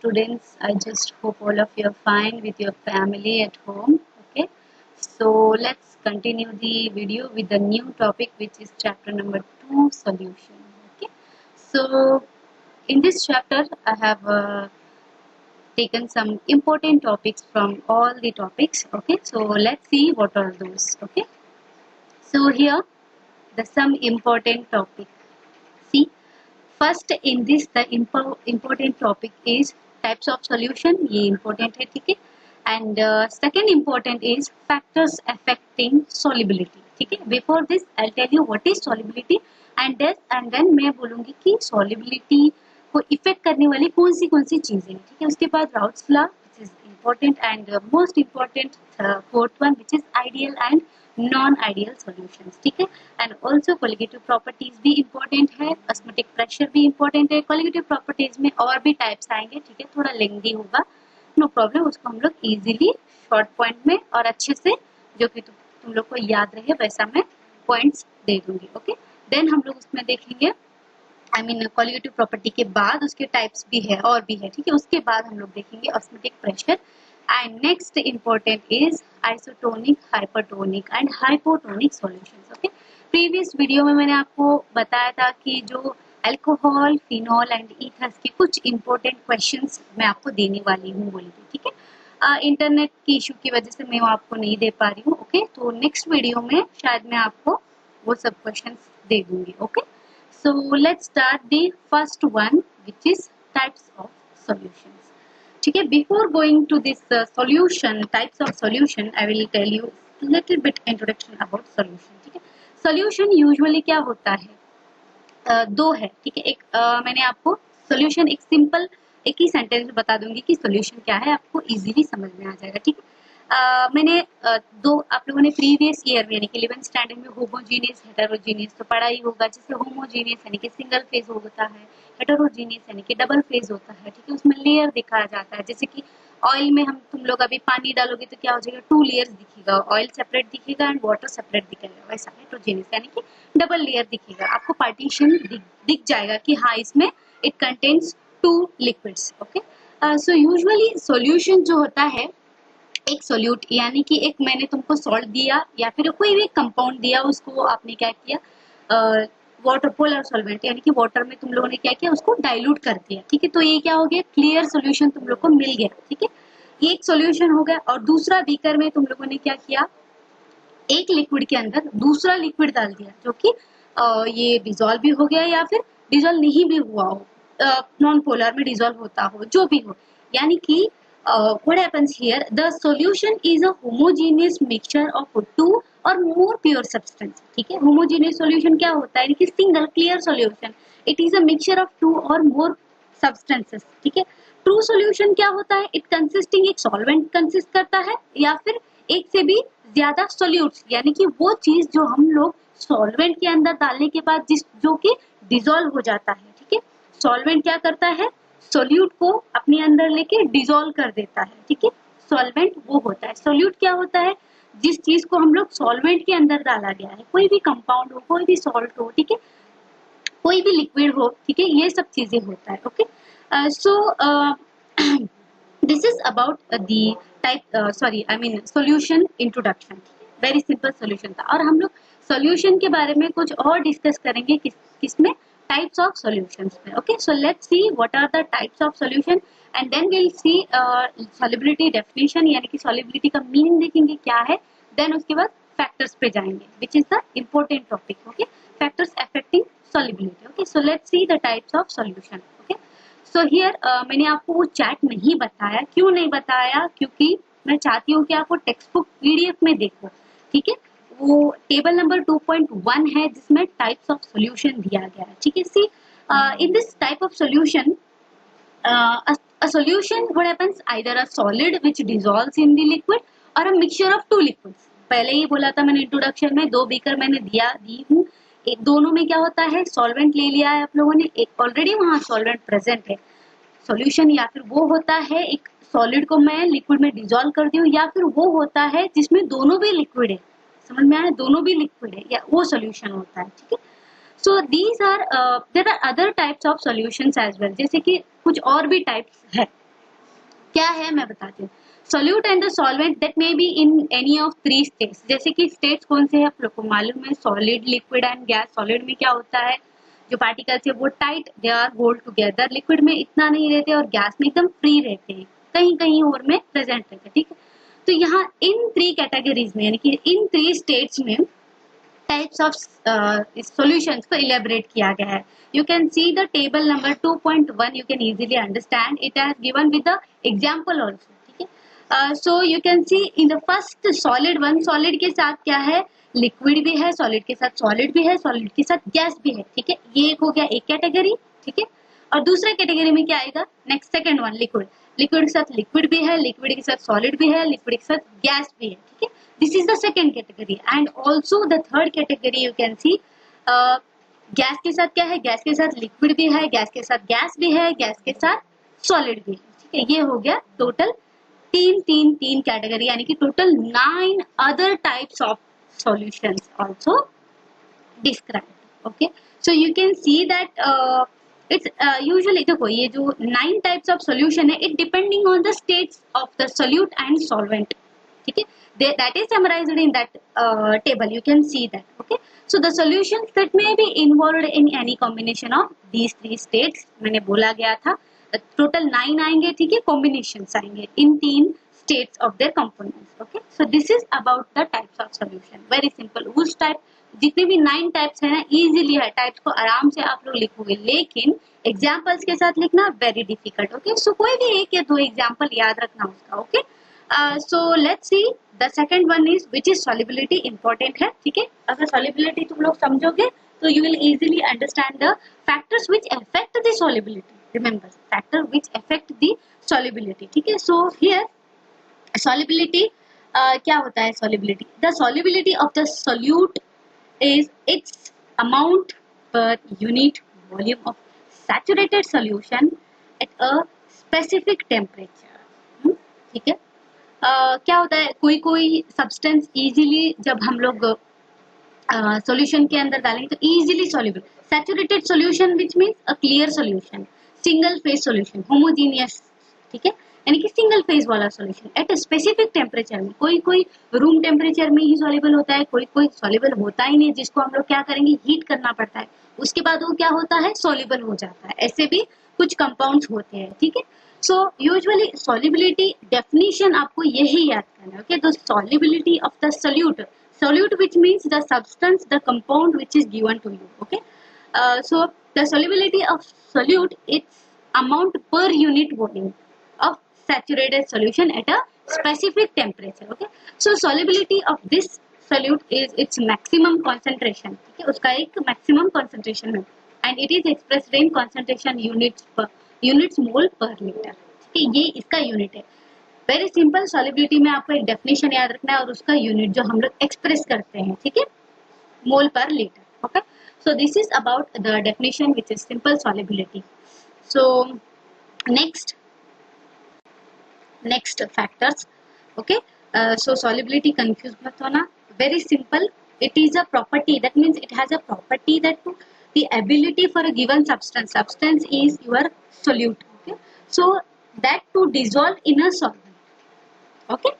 students. I just hope all of you are fine with your family at home. Okay, so let's continue the video with the new topic, which is chapter number 2, solution. Okay, so in this chapter, I have taken some important topics from all the topics. Okay, so let's see what are those. Okay, so here the some important topic. See, first in this the important topic is types of solution, ये important है, ठीक है. And second important is factors affecting solubility. ठीक है, before this I tell you what is solubility and then मैं बोलूंगी कि solubility को इफेक्ट करने वाली कौन सी चीजें, ठीक है. उसके बाद Raoult's law which is important and most important fourth one which is ideal and non ideal solutions. ठीक है, एंड ऑल्सो कोलिगेटिव प्रॉपर्टीज भी इम्पोर्टेंट है, ऑस्मोटिक प्रेशर भी इम्पोर्टेंट है. कोलिगेटिव प्रॉपर्टीज में और भी टाइप्स आएंगे, ठीक है, थोड़ा लेंथी होगा, नो प्रॉब्लम, उसको हम लोग इजीली शॉर्ट पॉइंट में और अच्छे से जो कि तुम लोग को याद रहे वैसा मैं पॉइंट्स दे दूंगी. ओके, देन हम लोग उसमें देखेंगे कोलिगेटिव प्रॉपर्टी के बाद उसके टाइप्स भी है और भी है, ठीक है. उसके बाद हम लोग देखेंगे osmotic pressure and next important is isotonic, hypertonic and hypotonic solutions. Okay, previous video में मैंने आपको बताया था कि जो अल्कोहल, फिनॉल एंड ईथर्स के कुछ important questions मैं आपको देने वाली हूँ बोली थी, ठीक है. इंटरनेट की इशू की वजह से मैं वो आपको नहीं दे पा रही हूँ. ओके, तो नेक्स्ट वीडियो में शायद मैं आपको वो सब क्वेश्चंस दे दूंगी. Okay, so let's start the first one which is types of solutions. ठीक है, before going to this solution, types of solution, I will tell you little bit introduction about solution. ठीक है, सॉल्यूशन यूजुअली क्या होता है, दो है, ठीक है. एक मैंने आपको सॉल्यूशन एक सिंपल एक ही सेंटेंस में बता दूंगी कि सॉल्यूशन क्या है, आपको इजीली समझ में आ जाएगा. ठीक है, मैंने दो आप लोगों ने प्रीवियस ईयर में यानी कि 11th स्टैंडर्ड में होमोजीनियस हेटेरोजीनियस तो पढ़ा ही होगा. जैसे होमोजीनियस यानी कि सिंगल फेज होता है, हेटेरोजीनियस यानी कि डबल फेज होता है. ठीक है, उसमें लेयर दिखाया जाता है. जैसे कि ऑयल में हम तुम लोग अभी पानी डालोगे तो क्या हो जाएगा, 2 लेयर्स दिखेगा, ऑयल सेपरेट दिखेगा एंड वाटर सेपरेट दिखेगा. वैसा हेटेरोजीनियस यानी कि डबल लेयर दिखेगा, आपको पार्टीशन दिख जाएगा कि हाँ इसमें it contains 2 liquids. Okay, so usually solution जो होता है एक सोल्यूट यानी कि एक मैंने तुमको सॉल्ट दिया या फिर कोई भी कंपाउंड दिया, उसको आपने क्या किया, वाटर पोलर सॉल्वेंट यानी कि वाटर में तुम लोगों ने क्या किया, उसको डाइल्यूट कर दिया. ठीक है, तो ये क्या हो गया, क्लियर सॉल्यूशन तुम लोग को मिल गया. ठीक है, ये एक सॉल्यूशन हो गया. और दूसरा बीकर में तुम लोगों ने क्या किया, एक लिक्विड के अंदर दूसरा लिक्विड डाल दिया जो कि ये डिजोल्व भी हो गया या फिर डिजोल्व नहीं भी हुआ हो, नॉन पोलर में डिजोल्व होता हो, जो भी हो. यानी कि what happens here, the solution is a homogeneous mixture of two or more pure substance. ठीक है, homogeneous solution क्या होता है, कि single clear solution, it is a mixture of two or more substances. ठीक है, true solution क्या होता है, it consisting एक solvent consist करता है या फिर एक से भी ज्यादा solutes, यानी कि वो चीज जो हम लोग solvent के अंदर डालने के बाद जो कि dissolve हो जाता है. ठीक है, solvent क्या करता है, सोल्यूट को अपने अंदर लेके डिसॉल्व कर देता है. ठीक है, सॉल्वेंट वो होता है. सोल्यूट क्या होता है, जिस चीज को हम लोग सॉल्वेंट के अंदर डाला गया है, कोई भी कंपाउंड हो, कोई भी सॉल्ट हो, ठीक है, कोई भी लिक्विड हो, ठीक है, ये सब चीजें होता है. Okay, so this is about the type solution introduction. Very simple solution था. और हम लोग सॉल्यूशन के बारे में कुछ और डिस्कस करेंगे किसमें, types of solutions में. Okay, so let's see what are the types of solution and then we'll see solubility definition यानी कि solubility का meaning देखेंगे क्या है. then उसके बाद factors पे जाएंगे which is the important topic. Okay, factors affecting solubility. Okay, so let's see the types of solution. Okay, so here मैंने आपको वो चैट नहीं बताया. क्यों नहीं बताया, क्योंकि मैं चाहती हूँ कि आपको टेक्स्ट बुक PDF में देखो. ठीक है, वो टेबल नंबर 2.1 है जिसमें टाइप्स ऑफ सॉल्यूशन दिया गया है. ठीक है, see in this type of solution a solution what happens either a solid which dissolves in the liquid or a mixture of two liquids. पहले ही बोला था मैंने इंट्रोडक्शन में, 2 बीकर मैंने दी हूँ. एक दोनों में क्या होता है, सॉल्वेंट ले लिया है आप लोगों ने, एक ऑलरेडी वहाँ सॉल्वेंट प्रेजेंट है. सॉल्यूशन या फिर वो होता है एक सॉलिड को मैं लिक्विड में डिसॉल्व कर दी हूँ, या फिर वो होता है जिसमें दोनों भी लिक्विड है. समझ में आया, दोनों भी लिक्विड है, या वो सॉल्यूशन होता है. ठीक है, so these are there are other types of solutions as well. जैसे कि कुछ और भी टाइप्स है, क्या है मैं बताती हूँ। Solute and the solvent that may be in any of three states. जैसे कि स्टेट्स कौन से हैं आप लोग को मालूम है, solid, liquid and gas. Solid में क्या होता है, जो पार्टिकल्स है वो tight, they are hold together. Liquid में इतना नहीं रहते और गैस में एकदम फ्री रहते हैं, कहीं कहीं और में प्रेजेंट रहते हैं, ठीक है। तो यहाँ इन थ्री कैटेगरीज में यानी कि इन थ्री स्टेट्स में types of solutions को elaborate किया गया है. You can see the table number 2.1. You can easily understand. It has given with the example also. ठीक है. So you can see in the first solid one, solid के साथ क्या है, लिक्विड भी है, सॉलिड के साथ सॉलिड भी है, सॉलिड के साथ गैस भी है. ठीक है, ये एक हो गया एक कैटेगरी. ठीक है, और दूसरे कैटेगरी में क्या आएगा, next second one liquid. Liquid के साथ लिक्विड भी है, लिक्विड के साथ सॉलिड भी है, लिक्विड के साथ गैस भी है. ठीक है, this is the second category. And also the third category you can see, gas के साथ क्या है, गैस के साथ लिक्विड भी है, गैस के साथ गैस भी है, गैस के साथ सॉलिड भी है. ठीक है, ये हो गया टोटल तीन कैटेगरी, यानी कि total 9 other types of solutions also described. Okay, so you can see that it's usually देखो ये जो 9 types of solution है, it depending on the states of the solute and solvent. ठीक है, that is summarized in that table. You can see that. Okay, so the solutions that may be involved in any combination of these three states, मैंने बोला गया था total 9 आएंगे. ठीक है, combinations आएंगे इन तीन states of their components. Okay, so this is about the types of solution. Very simple. उस टाइप जितने भी 9 टाइप्स है ना, इजीली है, टाइप्स को आराम से आप लोग लिखोगे, लेकिन एग्जाम्पल्स के साथ लिखना वेरी डिफिकल्ट. ओके, सो कोई भी एक या दो एग्जाम्पल याद रखना उसका. Okay, so let's see the second one is which is solubility. important है. ठीक है, अगर solubility तुम लोग समझोगे तो you will easily understand the factors which affect the solubility. Remember, factor which affect the solubility. ठीक है, so here solubility क्या होता है, solubility, the solubility of the solute is its amount per unit volume of saturated solution at a specific temperature. ठीक है, क्या होता है, कोई कोई सब्सटेंस इजीली जब हम लोग सॉल्यूशन के अंदर डालेंगे तो easily soluble. Saturated solution which means a clear solution, single phase solution, homogeneous. ठीक है, यानी कि सिंगल फेज वाला solution at a specific temperature में. कोई कोई रूम टेम्परेचर में ही सॉल्युबल होता है, कोई कोई सॉल्युबल होता ही नहीं, जिसको हम लोग क्या करेंगे, हीट करना पड़ता है, उसके बाद वो क्या होता है, सॉल्युबल हो जाता है. ऐसे भी कुछ कंपाउंड्स होते हैं. ठीक है, so usually solubility definition आपको यही याद करना है. okay, the solubility of the solute which means the substance, the compound which is given to you. okay, so the solubility of solute, its amount per unit volume of saturated solution at a specific temperature. okay, so solubility of this solute is its maximum concentration. ठीक है, उसका एक maximum concentration है, and it is expressed in concentration units mole per liter. ठीक है, ये इसका unit है. Very simple. सॉल्युबिलिटी में आपको एक डेफिनेशन याद रखना है और उसका यूनिट जो हम लोग एक्सप्रेस करते हैं. ठीक है, मोल per litre. Okay, so this is about the definition which is simple solubility. So next factors. Okay, so solubility confuse मत होना. Very simple. It is a property, that means it has a property that the ability for a given substance is your solute. Okay, so that to dissolve in a solvent. Okay,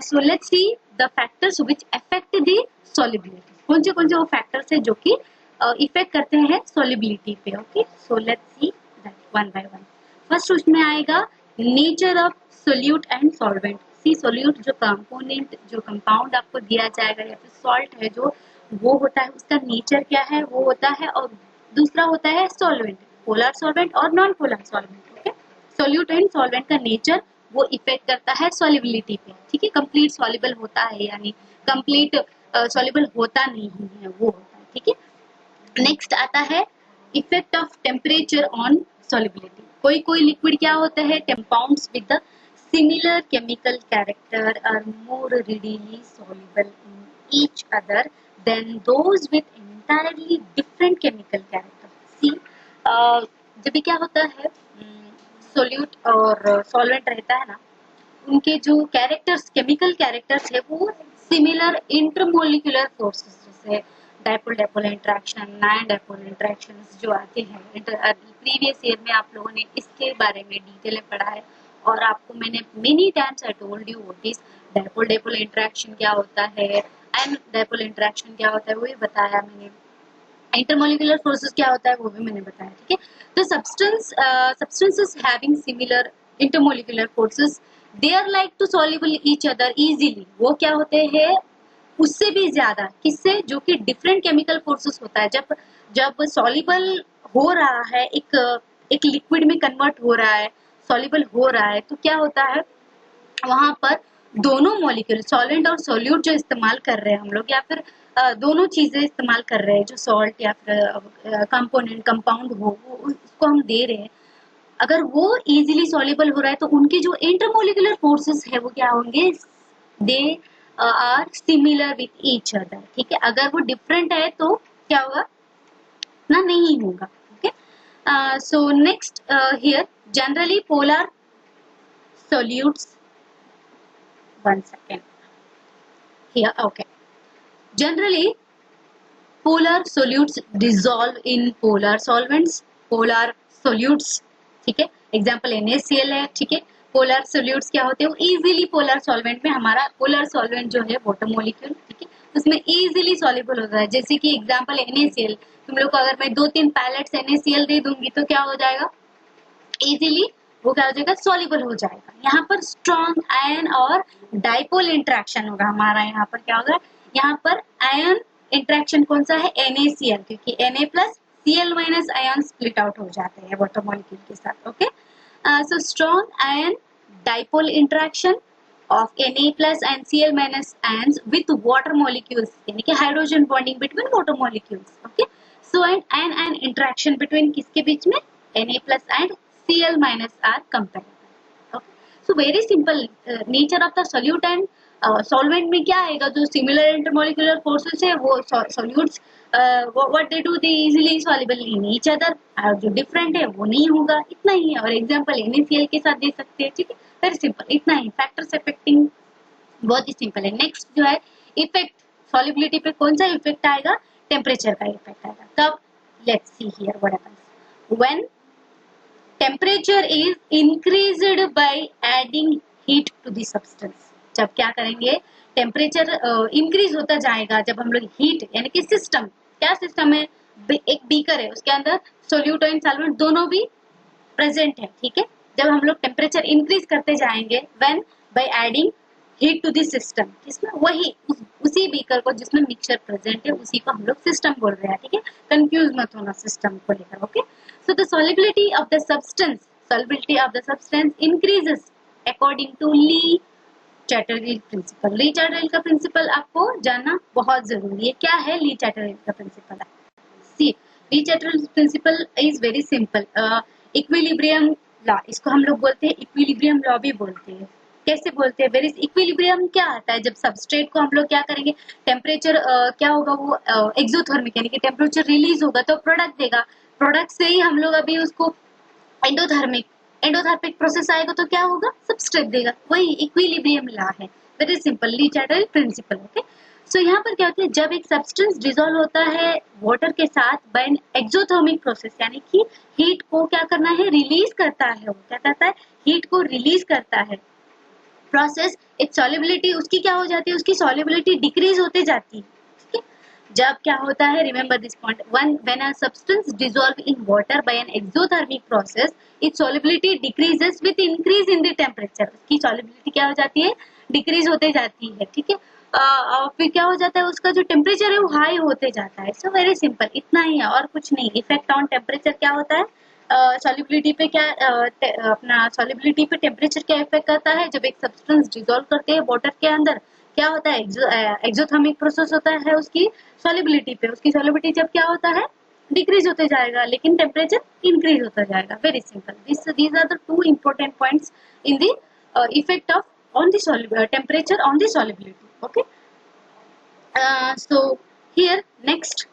so let's see the factors which affect the solubility. कौन से वो factors है जो कि effect करते हैं solubility पे. Okay, so let's see that one by one. First उसमें आएगा nature of solute and solvent. See, solute जो component, जो compound आपको दिया जाएगा या फिर salt है जो वो होता है, उसका नेचर क्या है, वो होता है. और दूसरा होता है सॉल्वेंट, पोलर सॉल्वेंट और non polar solvent. Okay, solute and solvent का नेचर वो इफेक्ट करता है सॉल्युबिलिटी पे. ठीक है, कंप्लीट सॉल्युबल होता है यानी कंप्लीट सॉल्युबल होता नहीं है, वो होता है. ठीक है, नेक्स्ट आता है effect of temperature on solubility. कोई कोई लिक्विड क्या होता है, compounds with the similar chemical character are more readily soluble in each other than those with entirely different chemical character. See, जब भी क्या होता है, सोल्यूट और सॉल्वेंट रहता है ना, उनके जो कैरेक्टर्स, केमिकल कैरेक्टर्स है, वो सिमिलर इंटरमोलिकुलर फोर्सेस, जैसे डायपोल डायपोल इंटरेक्शन, नायन डायपोल इंटरेक्शंस जो आते हैं. प्रीवियस ईयर में आप लोगों ने इसके बारे में डिटेल में पढ़ा है. और आपको मैंने many times I told you what is dipole dipole interaction क्या होता है एंड डायपोल इंटरेक्शन क्या होता है वो भी बताया मैंने, इंटरमोलिकुलर फोर्सेस क्या होता है वो भी मैंने बताया, ठीक है। तो substances having similar intermolecular forces they are like to soluble each other easily, वो क्या होते हैं उससे भी ज्यादा, किससे, जो कि डिफरेंट केमिकल फोर्सेस होता है, जब सॉल्युबल हो रहा है, एक लिक्विड में कन्वर्ट हो रहा है, सॉल्युबल हो रहा है, तो क्या होता है वहां पर दोनों मॉलिक्यूल सॉल्वेंट और सोल्यूट जो इस्तेमाल कर रहे हैं हम लोग, या फिर दोनों चीजें इस्तेमाल कर रहे हैं, जो सॉल्ट या फिर कंपोनेंट कंपाउंड हो वो उसको हम दे रहे हैं, अगर वो इजीली सॉल्युबल हो रहा है तो उनके जो इंटरमोलिकुलर फोर्सेस है वो क्या होंगे, they are similar with each other, ठीक है। अगर वो डिफरेंट है तो क्या होगा ना, नहीं होगा, okay. So next here generally polar solutes, one second here, okay, generally polar solutes dissolve in polar solvents, polar solutes, ठीक है, एग्जाम्पल NaCl है, ठीक है। पोलर सोल्यूट्स क्या होते हैं, वो इजीली पोलर सॉल्वेंट में, हमारा पोलर सॉल्वेंट जो है वाटर मॉलिक्यूल, ठीक है, उसमें इजीली सॉल्युबल होता है, जैसे कि एग्जाम्पल NaCl, तुम लोग को अगर मैं 2-3 पैलेट्स NaCl दे दूंगी तो क्या हो जाएगा, इजीली वो क्या हो जाएगा, सॉल्युबल हो जाएगा। यहाँ पर स्ट्रॉन्ग आयन और डाइपोल इंटरेक्शन होगा हमारा, यहाँ पर क्या होगा, यहाँ पर आयन इंटरेक्शन कौन सा है, NaCl, क्योंकि Na plus Cl minus ion split out हो जाते हैं वाटर मॉलिक्यूल के साथ, okay. So strong ion dipole interaction of Na plus and Cl minus ions with water molecules, यानी कि hydrogen bonding between water molecules, okay. So and interaction between किसके बीच में, Na plus and Cl minus are comparable, okay. So very simple nature of the solute and solvent में क्या आएगा, जो similar intermolecular forces है वो solutes what they do, they easily soluble in each other, और जो different है वो नहीं होगा, इतना ही है। और एग्जाम्पल NaCl के साथ दे सकते हैं, ठीक है, वेरी सिंपल, इतना ही। फैक्टर्स अफेक्टिंग बहुत ही सिंपल है। नेक्स्ट जो है इफेक्ट, सॉल्युबिलिटी पे कौन सा इफेक्ट आएगा, टेम्परेचर का इफेक्ट आएगा। तब let's see here what happens when temperature is increased by adding heat to the substance. जब क्या करेंगे, टेम्परेचर इंक्रीज होता जाएगा जब हम लोग हीट, यानी कि सिस्टम, क्या सिस्टम है, एक बीकर है उसके अंदर सोल्यूट एंड सॉल्वेंट दोनों भी प्रेजेंट है, ठीक है। जब हम लोग टेम्परेचर इंक्रीज करते जाएंगे, when by adding heat to this system, इसमें वही उसी बीकर को जिसमें मिक्सचर प्रेजेंट है उसी को हम लोग सिस्टम बोल रहे हैं, ठीक है, कंफ्यूज मत होना सिस्टम को लेकर, okay. So the solubility of the substance increases according to Le Chatelier principle. Le Chatelier का प्रिंसिपल आपको जानना बहुत जरूरी है। क्या है ली चैटरजी का principle? See, Le Chatelier principle is very simple. Equilibrium law, इसको हम लोग बोलते हैं इक्विलिब्रियम लॉ भी बोलते हैं। कैसे बोलते हैं, वेरी इक्विलिब्रियम क्या आता है, जब सबस्ट्रेट को हम लोग क्या करेंगे, टेम्परेचर क्या होगा, वो एक्सोथर्मिक, यानी कि टेम्परेचर रिलीज होगा तो प्रोडक्ट देगा, प्रोडक्ट से ही हम लोग अभी उसको एंडोथर्मिक प्रोसेस आएगा तो क्या होगा, सबस्ट्रेट देगा, वही इक्विलिब्रियम लॉ है। वेरी सिंपल, ली चैटरजी प्रिंसिपल, ओके। सो यहाँ पर क्या होता है, जब एक सब्सटेंस डिसॉल्व होता है वाटर के साथ बाय एन एक्सोथर्मिक प्रोसेस, यानी कि हीट को क्या करना है, रिलीज करता है, वो क्या करता है, हीट को रिलीज करता है प्रोसेस, इट्स सॉल्युबिलिटी उसकी क्या हो जाती है, उसकी सॉल्युबिलिटी डिक्रीज होते जाती है, ठीक है। जब क्या होता है, remember this point, when a substance dissolve in water bye an exothermic process it's solubility decreases with increase in the temperature, उसकी सॉल्युबिलिटी क्या हो जाती है, डिक्रीज होते जाती है, ठीक है। और फिर क्या हो जाता है, उसका जो टेम्परेचर है वो हाई होते जाता है। सो वेरी सिंपल, इतना ही है और कुछ नहीं। इफेक्ट ऑन टेम्परेचर क्या होता है, सॉल्युबिलिटी पे क्या अपना सॉल्युबिलिटी पे टेम्परेचर क्या इफेक्ट करता है, जब एक सब्सटेंस डिसॉल्व करते हैं वाटर के अंदर क्या होता है, एक्सोथर्मिक प्रोसेस होता है उसकी सॉल्युबिलिटी पे, उसकी सॉल्युबिलिटी जब क्या होता है, डिक्रीज होते जाएगा, लेकिन टेम्परेचर इंक्रीज होता जाएगा। Very simple, these are the two important points in the effect of on the temperature on the solubility, okay. So here next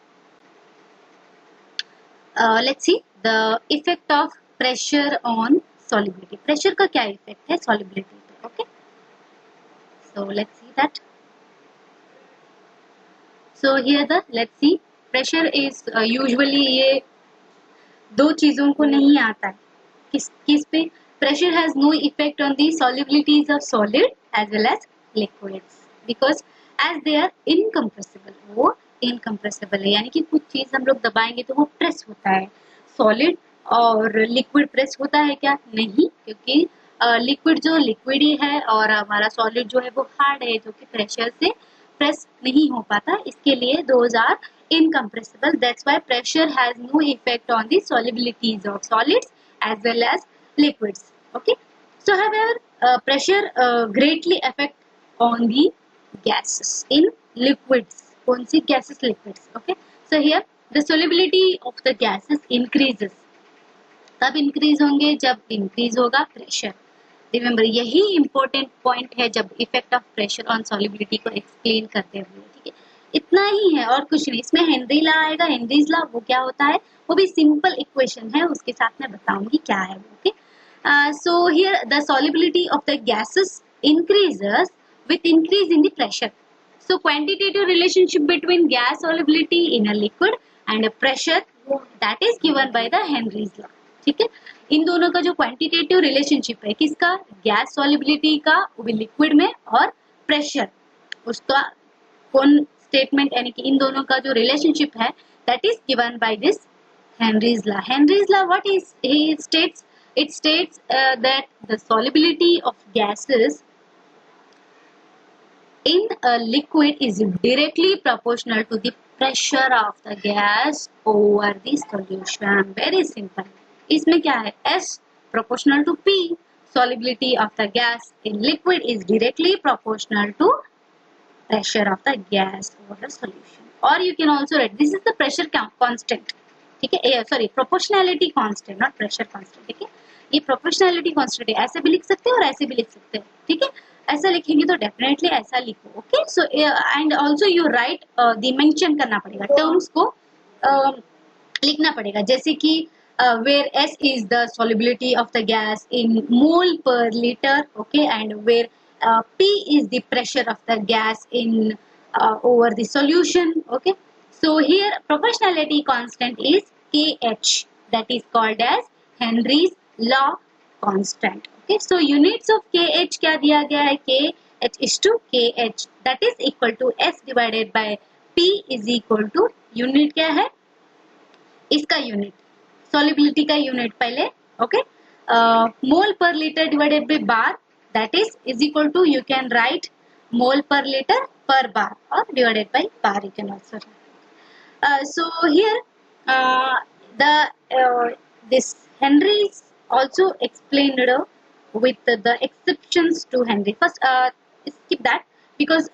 let's see the effect of pressure on solubility. Pressure का क्या effect है solubility पे, okay. So let's see that. So here the let's see pressure is usually ये दो चीजों को नहीं आता है, किस पे, pressure has no effect on the solubilities of solid as well as liquids because as they are incompressible. वो incompressible है, यानी कि कुछ चीज हम लोग दबाएंगे तो वो प्रेस होता है. सॉलिड और लिक्विड प्रेस होता है क्या? नहीं, क्योंकि लिक्विड जो लिक्विड ही है और हमारा सॉलिड जो है वो हार्ड है, जो कि प्रेशर से प्रेस नहीं हो पाता. इसके लिए those are incompressible. That's why pressure has no effect on the solubilities of solids as well as liquids. Okay. So however, pressure greatly affect on the gases in liquids. कौन सी gases? Liquids. Okay. So here the solubility of the gases increases. कब increase होंगे? जब increase होगा pressure. Remember, यही important point है जब effect of pressure on solubility को explain करते हुए. ठीक है, इतना ही है और कुछ नहीं. इसमें हेनरी लॉ आएगा. हेनरीज लॉ वो क्या होता है? वो भी सिंपल इक्वेशन है, उसके साथ मैं बताऊंगी क्या है वो. Okay, so here the solubility of the gases increases with increase in the pressure. So quantitative relationship between gas solubility in a liquid and a pressure that is given by the Henry's law. ठीक है, इन दोनों का जो quantitative relationship है किसका? Gas solubility का liquid में और प्रेशर, उसका कौन स्टेटमेंट, यानी कि इन दोनों का जो रिलेशनशिप है that is given by this Henry's law. Henry's law what is he states? It states that the solubility of gases in a liquid is directly proportional to the pressure of the gas over the solution. Very simple. इसमें क्या है? S proportional to P. Solubility of the gas in liquid is directly proportional to pressure of the gas over the solution. Or you can also write this is the pressure constant. ठीक है, sorry, proportionality constant, not pressure constant. ठीक है, ये proportionality constant है. ऐसे भी लिख सकते हो और ऐसे भी लिख सकते हो. ठीक है, ऐसा लिखेंगे तो डेफिनेटली ऐसा लिखो. Okay, so and also you right the mention करना पड़ेगा, टर्म्स को लिखना पड़ेगा, जैसे कि where S is the solubility of the gas in mole per liter, okay, and where P is the pressure of the gas in over the solution. Okay, so here proportionality constant is Kh, that is called as Henry's law constant. Okay, so units of Kh क्या दिया गया है? Kh is to Kh, that is equal to S divided by P is equal to, unit क्या है इसका? Unit solubility का unit पहले. Okay, mole per litre divided by bar, that is equal to, you can write mole per litre per bar और divided by bar, you can also write. So here this Henry is also explained with the exceptions to Henry. First skip that because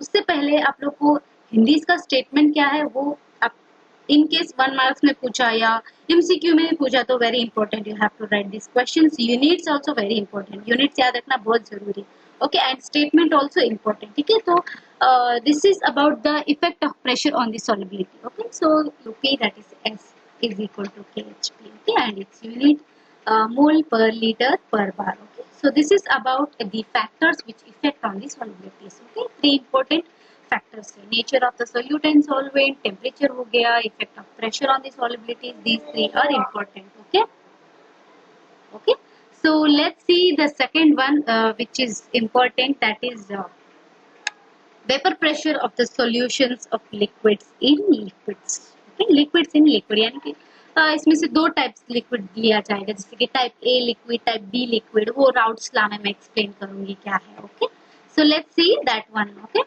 उससे पहले आप लोग को हिंदीज का statement क्या है वो आप इन केस 1 मार्क्स में पूछा या MCQ में पूछा तो very important, you have to write this questions. Units also very important, units याद रखना बहुत जरूरी. Okay, and statement also important. ठीक है, तो this is about the effect of pressure on the solubility. Okay, so P that is S is equal to KHP. Okay, and its unit mole per liter per bar. Okay, so this is about the factors which affect on the solubilities. Okay, 3 important factors है. Nature of the solute and solvent, temperature हो गया, effect of pressure on the solubilities. These 3 are important. Okay, okay. So let's see the second one which is important, that is vapor pressure of the solutions of liquids in liquids. Okay, liquids in liquid, यानी कि इसमें से 2 types liquid लिया जाएगा, जैसे कि type A liquid, type B liquid. वो routes law में मैं एक्सप्लेन करूंगी क्या है. Okay, so let's see that one. Okay,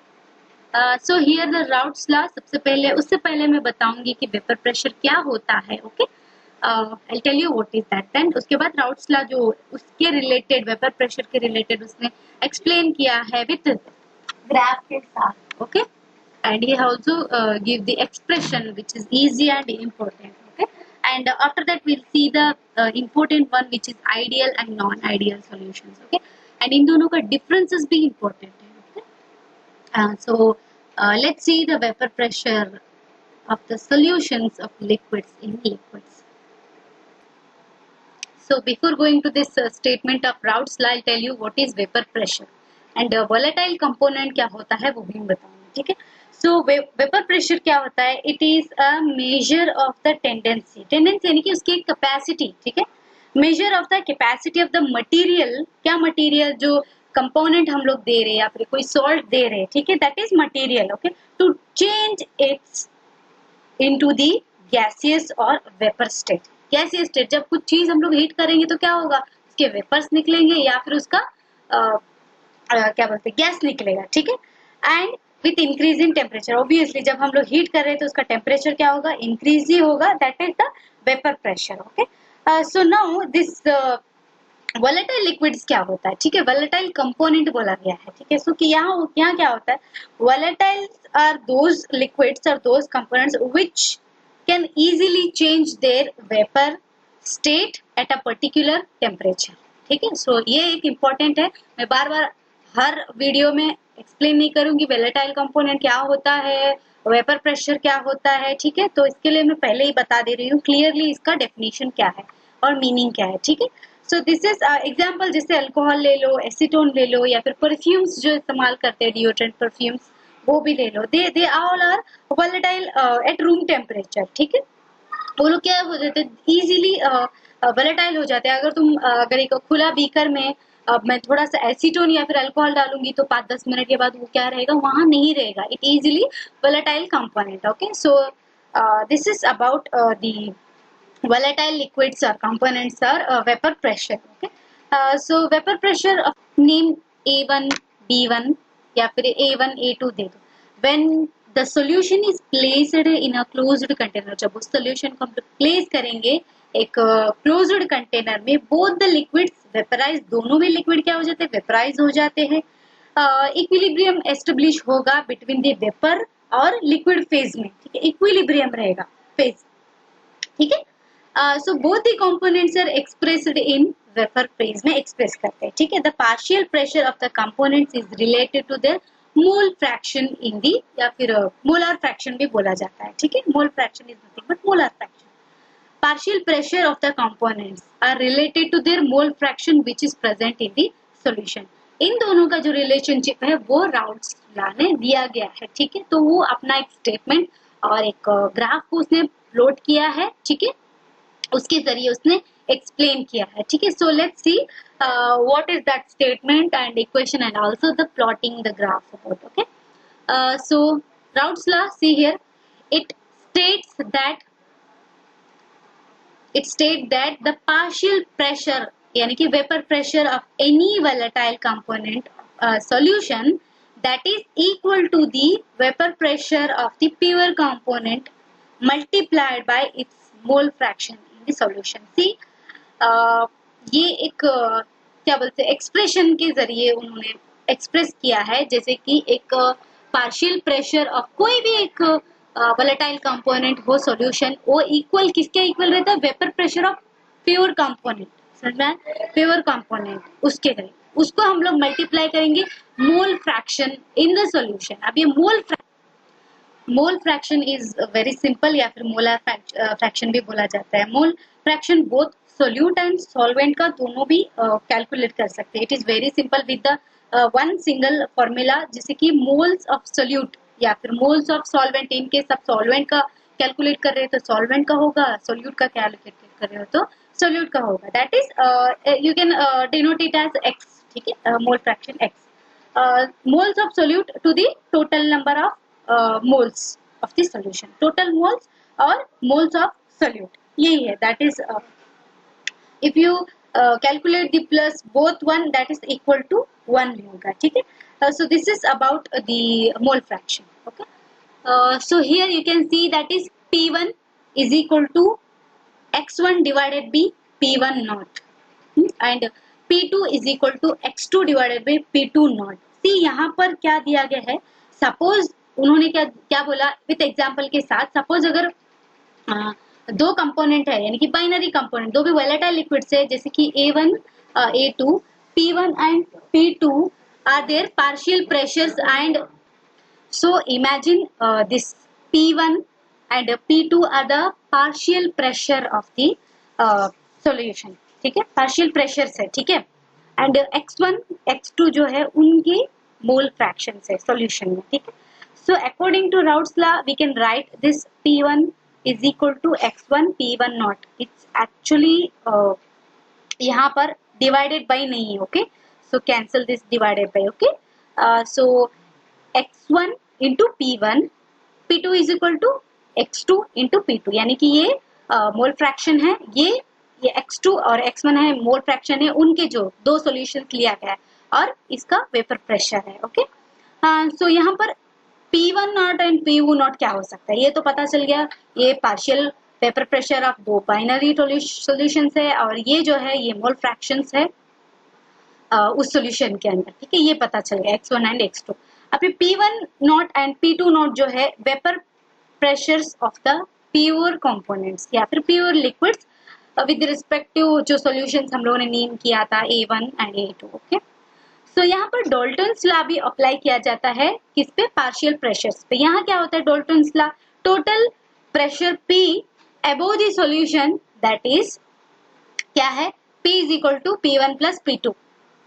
so here the routes law. सबसे पहले, उससे पहले मैं बताऊंगी कि वेपर प्रेशर क्या होता है. Okay, I tell you what is that. Then उसके बाद राउट्स लॉ जो उसके रिलेटेड, वेपर प्रेशर के रिलेटेड उसने एक्सप्लेन किया है विद ग्राफ के साथ. Okay, and he also give the expression which is easy and important. Okay, and after that we'll see the important one which is ideal and non-ideal solutions. Okay, and in दोनों का differences भी important है. Okay, so let's see the vapor pressure of the solutions of liquids in liquids. So before going to this statement of Raoult's law, I'll tell you what is vapor pressure and volatile component क्या होता है वो भी मैं बताऊंगी. ठीक है, so vapor pressure क्या होता है? It is a measure of the tendency. Tendency यानी कि उसकी capacity. ठीक है, measure of the capacity of the material, क्या मटेरियल, जो कंपोनेंट हम लोग दे रहे हैं या फिर कोई सॉल्ट दे रहे हैं, ठीक है, that is material, okay, to change its into the gaseous और वेपर स्टेट। गैसियस स्टेट, जब कुछ चीज हम लोग हीट करेंगे तो क्या होगा, उसके वेपर्स निकलेंगे या फिर उसका क्या बोलते हैं, गैस निकलेगा, ठीक है। And with increase in temperature, obviously जब हम लोग हीट कर रहे हैं तो उसका टेम्परेचर क्या होगा, इंक्रीज ही होगा, that is the vapour pressure, okay. So now this volatile liquids क्या होता है, ठीक है, वोलेटाइल कंपोनेंट बोला गया है, ठीक है। सो कि यहाँ क्या होता है, वोलेटाइल आर दोज लिक्विड्स और those components which can easily change their vapour state at a particular temperature, ठीक है। सो ये एक इम्पोर्टेंट है, मैं बार बार हर वीडियो में एक्सप्लेन नहीं करूंगी वोलेटाइल कंपोनेंट क्या होता है, वेपर प्रेशर क्या होता है, ठीक है। तो इसके लिए मैं पहले ही बता दे रही हूँ क्लियरली इसका डेफिनेशन क्या है और मीनिंग क्या है, ठीक है। सो दिस इज एग्जांपल, जैसे अल्कोहल ले लो, एसीटोन ले लो, या फिर परफ्यूम्स जो इस्तेमाल करते हैं, डिओड्रेंट परफ्यूम्स, वो भी ले लो, they all are volatile at room temperature, ठीक है। वो लोग क्या हो जाते हैं, इजीली वोलेटाइल हो जाते हैं। अगर तुम अगर एक खुला बीकर में मैं थोड़ा सा एसीटोन या फिर अल्कोहल डालूंगी तो 5-10 मिनट के बाद वो क्या रहेगा, वहां नहीं रहेगा, it easily volatile component, okay. So this is about the volatile liquids or components are vapor pressure, okay. So vapor pressure of name A1 B1 या फिर A1 A2 दे दो, when the solution is placed in a closed container, जब उस solution को हम place करेंगे एक closed container में, both the liquids vaporize, दोनों भी liquid क्या हो जाते हैं, vaporize हो जाते हैं, equilibrium establish होगा between the vapor और liquid phase में, ठीक है, equilibrium रहेगा phase, ठीक है। So both the components are expressed in vapor phase में express करते हैं, ठीक है। The partial pressure of the components is related to their mole fraction in the, या फिर molar fraction भी बोला जाता है, ठीक है। mole fraction is nothing but molar fraction. Partial pressure of the components are related to their mole fraction which is present in the solution. इन दोनों का जो रिलेशनशिप है वो राउट्स लॉ ने दिया गया है, ठीक है। तो वो अपना एक स्टेटमेंट और एक ग्राफ को उसने प्लॉट किया है, ठीक है, उसके जरिए उसने एक्सप्लेन किया है, ठीक है। So let's see what is that statement and equation and also the plotting the graph about, okay. So Raoult's law, see here, it state that the partial pressure, यानी कि vapour pressure of any volatile component solution that is equal to the vapour pressure of the pure component multiplied by its mole fraction in the solution. See ये एक क्या बोलते हैं, expression के जरिए उन्होंने एक्सप्रेस किया है, जैसे कि एक पार्शियल प्रेशर ऑफ कोई भी एक वोलेटाइल कंपोनेंट हो सॉल्यूशन, वो इक्वल किसके इक्वल रहता है, vapour pressure of pure component, समझ में, प्योर कंपोनेंट, उसके जरिए उसको हम लोग मल्टीप्लाई करेंगे मोल फ्रैक्शन इन द सॉल्यूशन। अब ये mole fraction is very simple, या फिर मोलर फ्रैक्शन भी बोला जाता है। Mole fraction both solute and solvent का दोनों भी कैलकुलेट कर सकते हैं। It is very simple with the one single formula, जैसे कि मोल्स ऑफ सोल्यूट या फिर मोल्स ऑफ सॉल्वेंट, इनके सब सॉल्वेंट का कैलकुलेट कर रहे हो तो सॉल्वेंट का होगा, सोल्यूट का कैलकुलेट कर रहे हो तो सोल्यूट का होगा, that is you can denote it as x, ठीक है, mole fraction x, moles of solute to the total number of moles of the solution, total moles और moles of solute, यही है, that is if you calculate the plus both one, that is equal to 1 भी होगा, ठीक है। So this is about the mole fraction, okay. So here you can see that is P1 is equal to x1 divided by P1 naught and P2 is equal to x2 divided by P2 naught. See यहाँ पर क्या दिया गया है, suppose उन्होंने क्या बोला with example के साथ, सपोज अगर दो कंपोनेंट है, यानी कि बाइनरी कंपोनेंट, दो भी वोलेटाइल लिक्विड्स है, जैसे कि A1 A2 P1 and P2 are their partial pressures and so imagine this P1 and P2 are the partial pressure of the solution, ठीक है, पार्शियल प्रेशर्स है, ठीक है, एंड x1 x2 जो है उनके मोल फ्रैक्शन है सॉल्यूशन में, ठीक है। So according to Raoult's law, we can write this P1 is equal to x1 P1 naught. It's actually यहाँ पर डिवाइडेड बाई नहीं है, okay, so cancel this divided by, okay, so x1 into P1, P2 is equal to x2 into P2, यानी कि ये mole fraction है, ये x2 और x1 है, मोल फ्रैक्शन है, उनके जो दो सॉल्यूशन लिया गया है और इसका वेपर प्रेशर है, ओके। सो यहाँ पर P1 not and P2 not क्या हो सकता है, ये तो पता चल गया, ये पार्शियल वेपर प्रेशर ऑफ दो बाइनरी सॉल्यूशंस है और ये जो है ये मोल फ्रैक्शंस है उस सॉल्यूशन के अंदर, ठीक है, ये पता चल गया x1 एंड x2। अभी P1 not and P2 naught जो है vapour pressures of the pure components या फिर pure liquids with respect to जो सॉल्यूशंस हम लोगों ने नेम किया था A1 एंड A2, ओके। सो यहाँ पर डाल्टन्स लॉ भी अप्लाई किया जाता है किस पे, पार्शियल प्रेशर्स पे। यहाँ क्या होता है Dalton's law, total pressure P above the solution that is क्या है, P is equal to P1 plus P2,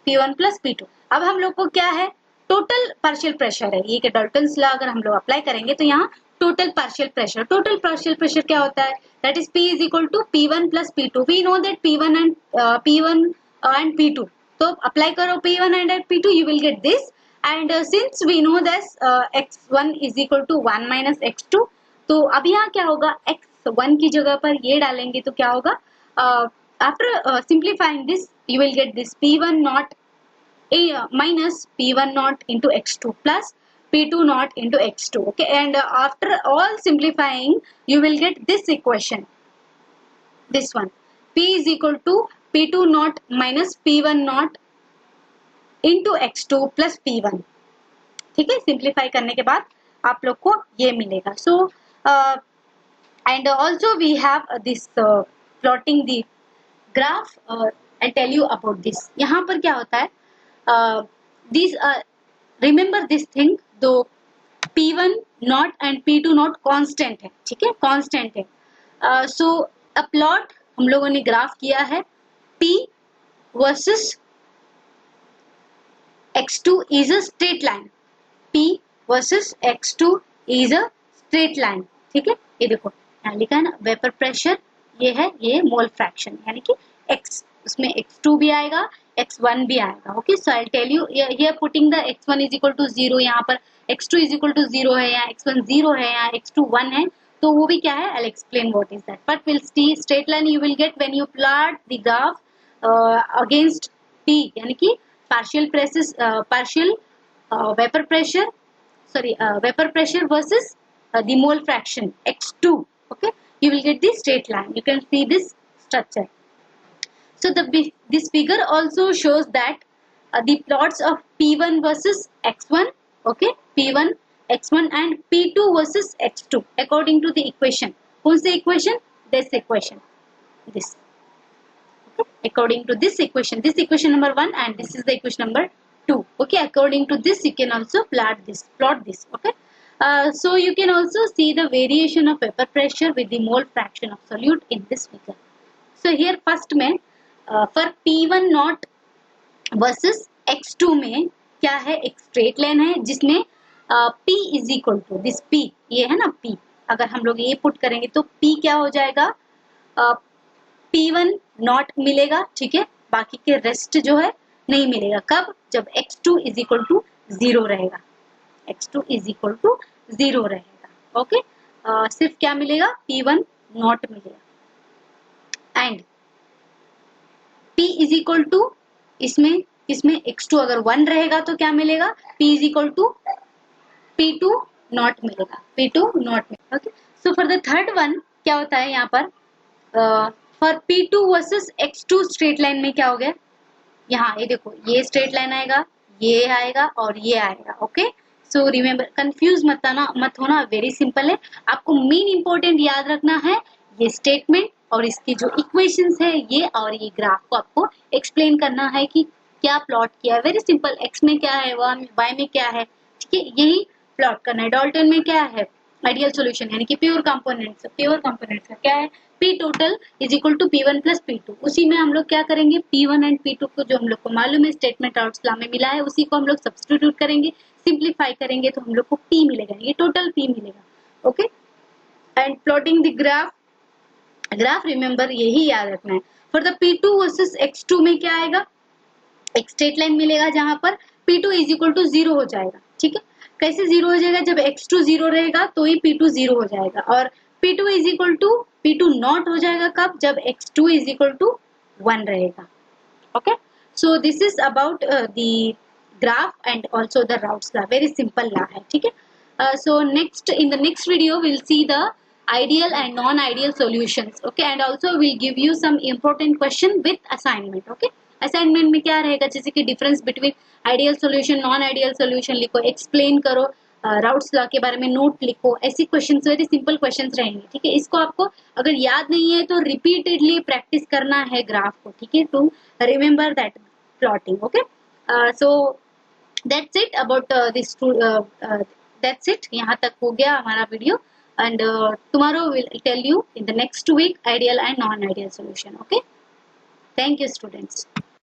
P1 plus P2। अब हम लोग को क्या है, टोटल पार्शियल प्रेशर है, ये कि डाल्टन्स लॉ अगर हम लोग अप्लाई करेंगे तो यहाँ टोटल पार्शियल प्रेशर क्या होता है, that is P is equal to P1 plus P2। We know that P1 and P2, तो अप्लाई करो P1 and P2, you will get this, and since we know that x1 is equal to 1 minus x2, तो अब यहाँ क्या होगा, x1 की जगह पर ये डालेंगे तो क्या होगा, after simplifying this you will get this P1 naught minus P1 naught into x2 plus P2 naught into x2, okay, and after all simplifying you will get this equation, this one, P is equal to P2 naught minus P1 naught into x2 plus P1, ठीक है, simplify करने के बाद आप लोग को ये मिलेगा। So and also we have this plotting the graph, I tell you about this. यहाँ पर क्या होता है, दिस रिमेंबर दिस थिंग, दो P1 not and P2 not constant है, ठीक है, कांस्टेंट है। सो अ प्लॉट हम लोगों ने ग्राफ किया है, P versus x2 is a straight line, P versus x2 is a straight line, ठीक है, ये देखो यहाँ लिखा है ना, वेपर प्रेशर ये है, ये मोल फ्रैक्शन, यानी कि x, उसमें x2 भी आएगा, x1 भी आएगा, okay. So I tell you here putting the x1 is equal to 0, यहाँ पर x2 इज इक्वल टू 0 है, यहाँ x1 0 है, यहाँ x2 1 है, तो वो भी क्या है, I explain what is that, but will see straight line you will get when you plot the graph against P, यानी कि partial vapour pressure, sorry, vapor pressure versus the mole fraction x2, okay, you will get the straight line, you can see this structure. So this figure also shows that the plots of P1 versus x1, okay, P1 x1 and P2 versus x2 according to the equation, who's the equation, this equation, this, okay, according to this equation number 1 and this is the equation number 2, okay, according to this you can also plot this, okay. So you can also see the variation of vapor pressure with the mole fraction of solute in this figure. So here first में for P1 naught versus x2 में क्या है, एक straight line है जिसमें P is equal to this P, ये है ना P, अगर हम लोग ये पुट करेंगे तो P क्या हो जाएगा, P1 नॉट मिलेगा, ठीक है, बाकी के रेस्ट जो है नहीं मिलेगा, कब, जब x2 इज इक्वल टू 0 रहेगा, x2 इज इक्वल टू 0 रहेगा, ओके, सिर्फ क्या मिलेगा, P1 नॉट मिलेगा, and P is equal to, इसमें x2 अगर 1 रहेगा तो क्या मिलेगा, P is equal to P2 naught मिलेगा, P2 नॉट मिलेगा, okay. So for the third one क्या होता है यहाँ पर, for P2 versus x2 straight line में क्या हो गया, यहाँ ये देखो, ये स्ट्रेट लाइन आएगा, ये आएगा और ये आएगा, ओके। सो रिमेम्बर, कंफ्यूज मत होना, वेरी सिंपल है, आपको मेन इंपॉर्टेंट याद रखना है ये स्टेटमेंट और इसकी जो इक्वेशंस है ये, और ये ग्राफ को आपको एक्सप्लेन करना है कि क्या प्लॉट किया है, वेरी सिंपल, x में क्या है, y में क्या है, ठीक है, यही प्लॉट करना है। डाल्टन में क्या है, आइडियल सॉल्यूशन, यानी कि प्योर कंपोनेंट्स का क्या है, P total is equal to P1 plus P2, उसी में हम लोग क्या करेंगे, P1 एंड P2 को जो हम लोग को मालूम है स्टेटमेंट आउट लॉ में मिला है, उसी को हम लोग सब्स्टिट्यूट करेंगे, सिंप्लीफाई करेंगे तो हम लोग को P मिलेगा, ये टोटल P मिलेगा, okay. And plotting the graph graph remember यही याद रखना है। For the P2 versus X2 में क्या आएगा, एक स्ट्रेट लाइन मिलेगा जहां पर P2 इज इक्वल टू 0 हो जाएगा। ठीक है, कैसे 0 हो जाएगा, जब X2 0 रहेगा तो ही P2 0 हो जाएगा, और P2 is equal to P2 not हो जाएगा कब, जब X2 इज इक्वल टू 1 रहेगा। Okay, so this is about the graph and also the routes law, very simple law है। ठीक है, so next, in the next video we'll see the ideal and non-ideal solutions, okay, and also we'll give you some important question with assignment। okay, assignment में क्या रहेगा, जैसे कि difference between ideal solution non-ideal solution लिखो, explain करो, routes law के बारे में नोट लिखो, ऐसे क्वेश्चंस, वेरी सिंपल क्वेश्चंस रहेंगे। ठीक है, इसको आपको अगर याद नहीं है तो रिपीटेडली प्रैक्टिस करना है ग्राफ को। ठीक है, to remember that plotting. Okay, so that's it about this, that's it, यहाँ तक हो गया हमारा video, and tomorrow we'll tell you in the next week ideal and non-ideal solution। okay, thank you students।